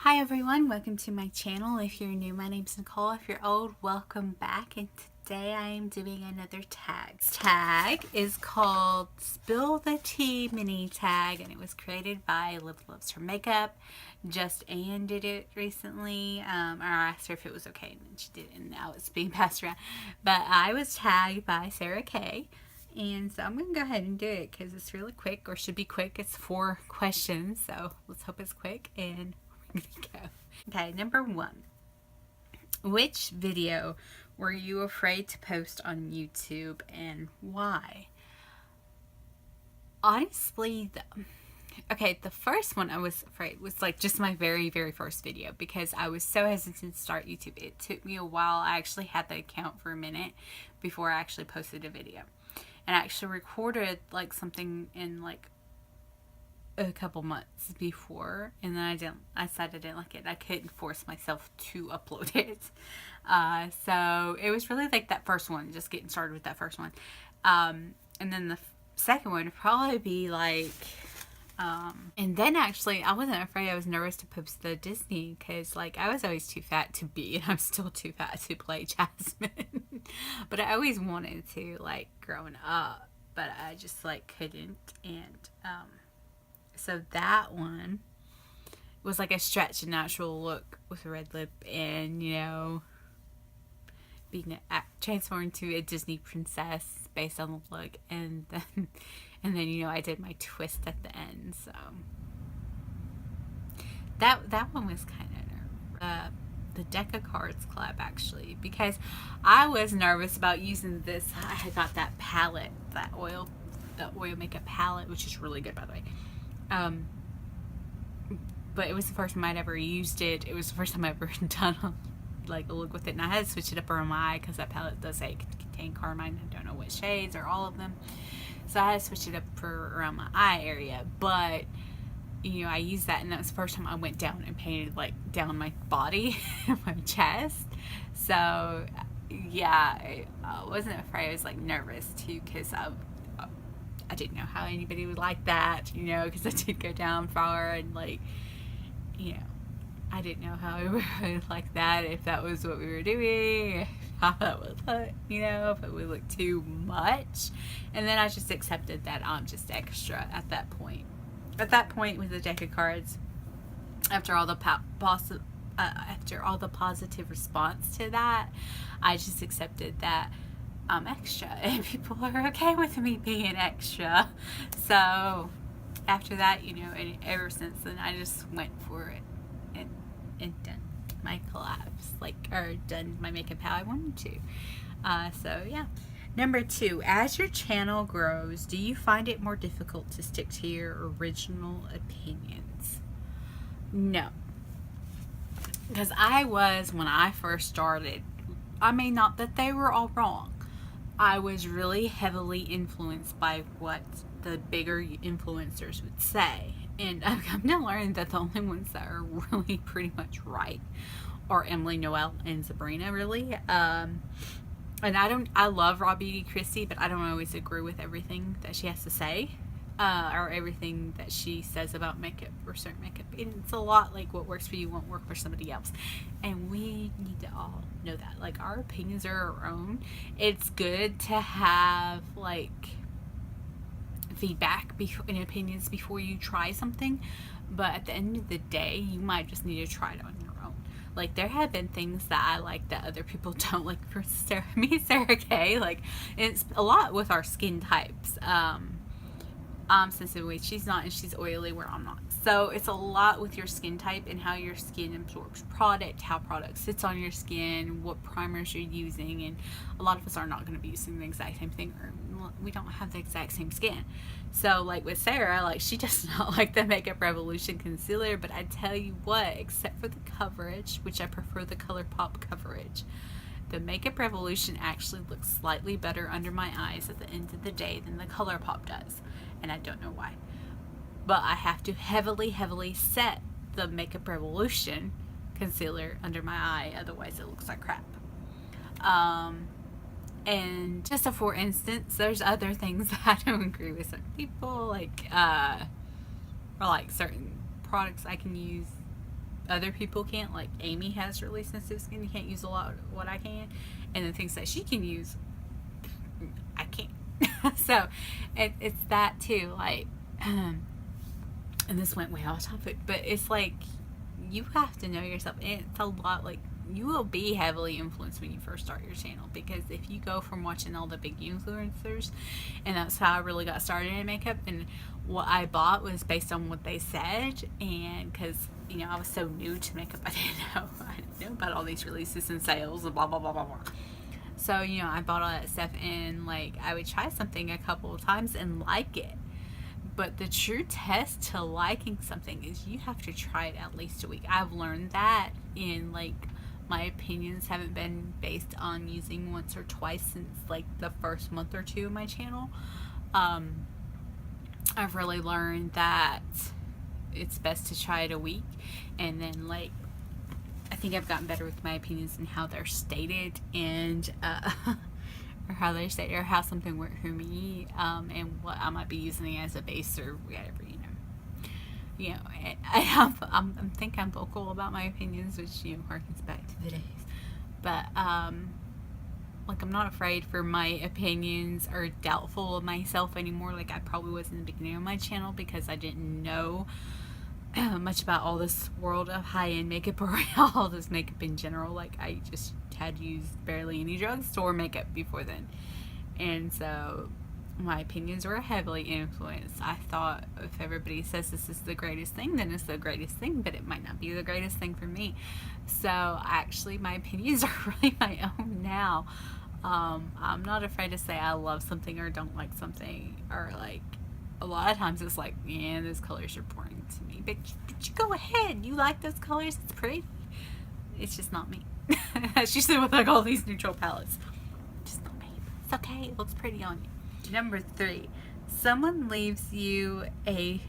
Hi everyone, welcome to my channel. If you're new, my name's Nicole. If you're old, welcome back. And today I am doing another tag. This tag is called Spill the Tea Mini Tag, and it was created by Liv Loves Her Makeup. Just Ann did it recently, or I asked her if it was okay, and she did, and now it's being passed around. But I was tagged by Sarah Kay. And so I'm going to go ahead and do it because it's really quick, or should be quick. It's 4 questions, so let's hope it's quick. And go. Okay, number 1. Which video were you afraid to post on YouTube and why? Honestly, the first one I was afraid was like just my very first video because I was so hesitant to start YouTube. It took me a while. I actually had the account for a minute before I actually posted a video. And I actually recorded like something in like a couple months before, and then I decided I didn't like it. I couldn't force myself to upload it. So it was really like that first one, just getting started with that first one. And then the second one would probably be like, and then actually I wasn't afraid. I was nervous to post the Disney because like I was always too fat to be, and I'm still too fat to play Jasmine. But I always wanted to, like, growing up, but I just like couldn't. And so that one was like a stretch and natural look with a red lip, and being transformed to a Disney princess based on the look, and then I did my twist at the end. So that one was kind of nervous. The deck of cards collab, actually, because I was nervous about using this. I had got that palette, the oil makeup palette, which is really good, by the way. But it was the first time I'd ever used it. It was the first time I'd ever done like a look with it, and I had to switch it up around my eye because that palette does say contain carmine. I don't know what shades or all of them, so I had to switch it up for around my eye area. But I used that, and that was the first time I went down and painted like down my body, my chest. So yeah, I wasn't afraid. I was like nervous too because I didn't know how anybody would like that, because I did go down far, and like, I didn't know how everybody would like that, if that was what we were doing, how that would look, if it would look too much. And then I just accepted that I'm just extra at that point. At that point with the deck of cards, after all the positive response to that, I just accepted that I'm extra, and people are okay with me being extra. So after that, and ever since then, I just went for it and done my collabs, or done my makeup how I wanted to. So yeah. Number 2, as your channel grows, do you find it more difficult to stick to your original opinions? No. Because I was, when I first started, not that they were all wrong. I was really heavily influenced by what the bigger influencers would say. And I've come to learn that the only ones that are really pretty much right are Emily Noel and Sabrina, really. And I love Raw Beauty Kristi, but I don't always agree with everything that she has to say, or everything that she says about makeup or certain makeup. It's a lot like what works for you won't work for somebody else. And we need to all know that. Like, our opinions are our own. It's good to have, like, feedback and opinions before you try something, but at the end of the day, you might just need to try it on your own. Like, there have been things that I like that other people don't like. For Sarah Kay, like, it's a lot with our skin types. I'm sensitive weight, she's not, and she's oily where I'm not. So it's a lot with your skin type and how your skin absorbs product, how product sits on your skin, what primers you're using, and a lot of us are not going to be using the exact same thing, or we don't have the exact same skin. So like with Sarah, like, she does not like the Makeup Revolution concealer, but I tell you what, except for the coverage, which I prefer the ColourPop coverage, the Makeup Revolution actually looks slightly better under my eyes at the end of the day than the ColourPop does. And I don't know why. But I have to heavily set the Makeup Revolution concealer under my eye, otherwise it looks like crap. And just for instance, there's other things that I don't agree with certain people, like, or like certain products I can use other people can't. Like Amy has really sensitive skin, you can't use a lot of what I can, and the things that she can use, I can't. So it's that too. Like, and this went way off topic, but it's like you have to know yourself. And it's a lot like you will be heavily influenced when you first start your channel, because if you go from watching all the big influencers, and that's how I really got started in makeup, and what I bought was based on what they said, and because you know I was so new to makeup, I didn't know about all these releases and sales and blah blah blah blah blah. So you know I bought all that stuff, and like I would try something a couple of times and like it. But the true test to liking something is you have to try it at least a week. I've learned that in like my opinions haven't been based on using once or twice since like the first month or two of my channel. I've really learned that it's best to try it a week, and then like I think I've gotten better with my opinions and how they're stated, and or how they say, or how something worked for me, and what I might be using as a base or whatever, you know. I think I'm vocal about my opinions, which you know harkens back to the days. But like I'm not afraid for my opinions or doubtful of myself anymore. Like I probably was in the beginning of my channel, because I didn't know much about all this world of high-end makeup, or all this makeup in general. Like I just had used barely any drugstore makeup before then, and so my opinions were heavily influenced. I thought if everybody says this is the greatest thing, then it's the greatest thing, but it might not be the greatest thing for me. So actually my opinions are really my own now. I'm not afraid to say I love something or don't like something, or like a lot of times it's like, yeah, those colors are boring to me, but you go ahead, you like those colors, it's pretty. It's just not me. That's usually with like all these neutral palettes. Just not me. It's okay, it looks pretty on you. Number 3, someone leaves you a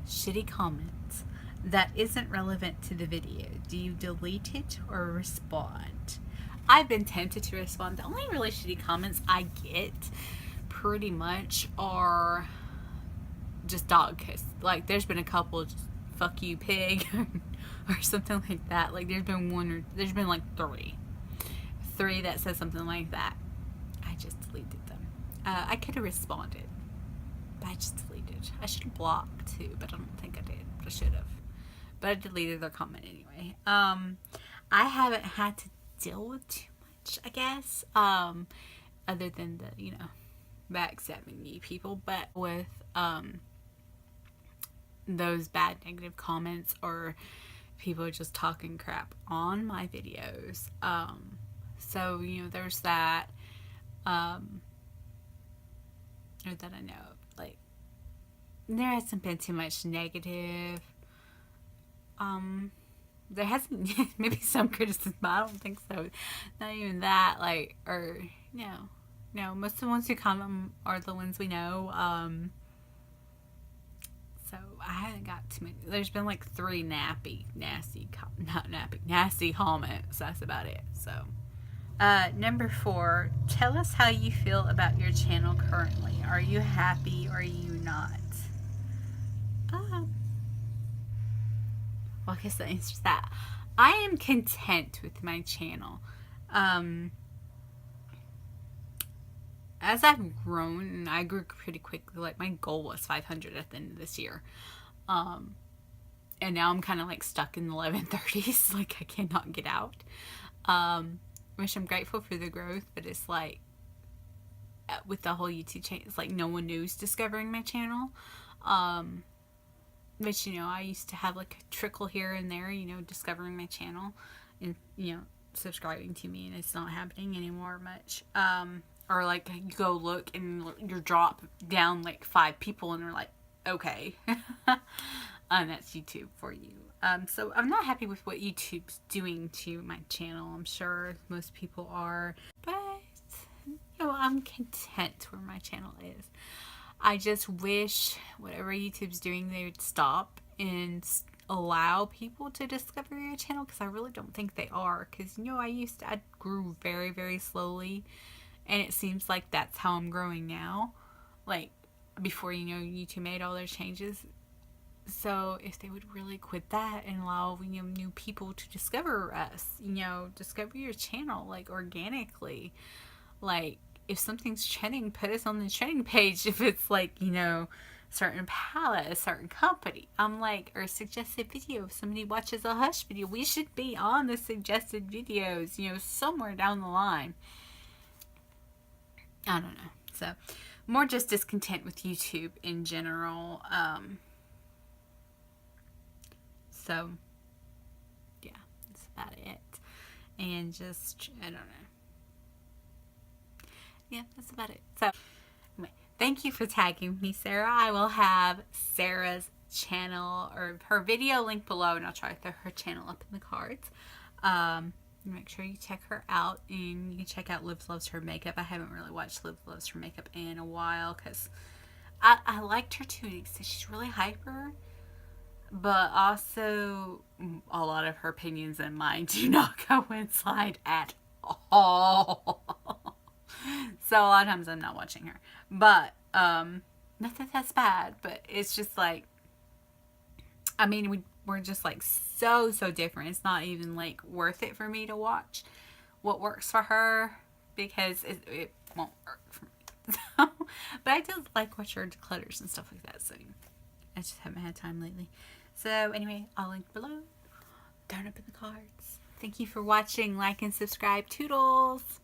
shitty comment that isn't relevant to the video. Do you delete it or respond? I've been tempted to respond. The only really shitty comments I get pretty much are just dog kiss. Like there's been a couple just fuck you pig or something like that. Like there's been like three that says something like that. I just deleted them. I could have responded, but I just deleted. I should have blocked too, but I don't think I did. I should have, but I deleted their comment anyway. I haven't had to deal with too much, I guess, other than the, you know, backstabbing me people, but with those bad negative comments or people just talking crap on my videos. So, you know, there's that, or that I know of. Like, there hasn't been too much negative. There hasn't, maybe some criticism, but I don't think so. Not even that, like, or, no, most of the ones who comment are the ones we know. So I haven't got too many. There's been like 3 nasty comments. That's about it. So, number 4, tell us how you feel about your channel currently. Are you happy or are you not? Well, I guess the answer is that I am content with my channel. As I've grown, and I grew pretty quickly, like my goal was 500 at the end of this year. And now I'm kind of like stuck in the 1130s, like I cannot get out. Which I'm grateful for the growth, but it's like, with the whole YouTube channel, it's like no one knew's discovering my channel. But, you know, I used to have like a trickle here and there, you know, discovering my channel and, you know, subscribing to me, and it's not happening anymore much. Or like you go look and you drop down like 5 people and they're like, okay. That's YouTube for you. So I'm not happy with what YouTube's doing to my channel. I'm sure most people are, but you know, I'm content where my channel is. I just wish whatever YouTube's doing, they would stop and allow people to discover your channel, because I really don't think they are. Because, you know, I grew very, very slowly, and it seems like that's how I'm growing now. Like, before, you know, YouTube made all their changes, So if they would really quit that and allow, you know, new people to discover us, you know, discover your channel like organically. Like if something's trending, put us on the trending page. If it's like, you know, certain palette, a certain company, I'm like, or suggested video. If somebody watches a Hush video, we should be on the suggested videos, you know, somewhere down the line. I don't know. So more just discontent with YouTube in general. So yeah, that's about it. And just, I don't know. Yeah, that's about it. So anyway, thank you for tagging me, Sarah. I will have Sarah's channel or her video link below, and I'll try to throw her channel up in the cards. Make sure you check her out, and you can check out Liv Loves Her Makeup. I haven't really watched Liv Loves Her Makeup in a while because I liked her too. So she's really hyper, but also a lot of her opinions and mine do not coincide at all. So a lot of times I'm not watching her. But not that that's bad, but it's just like, I mean, we're just like so different. It's not even like worth it for me to watch what works for her because it won't work for me. So, but I do like watch her declutters and stuff like that. So I just haven't had time lately. So anyway, I'll link below. Down up in the cards. Thank you for watching. Like and subscribe. Toodles.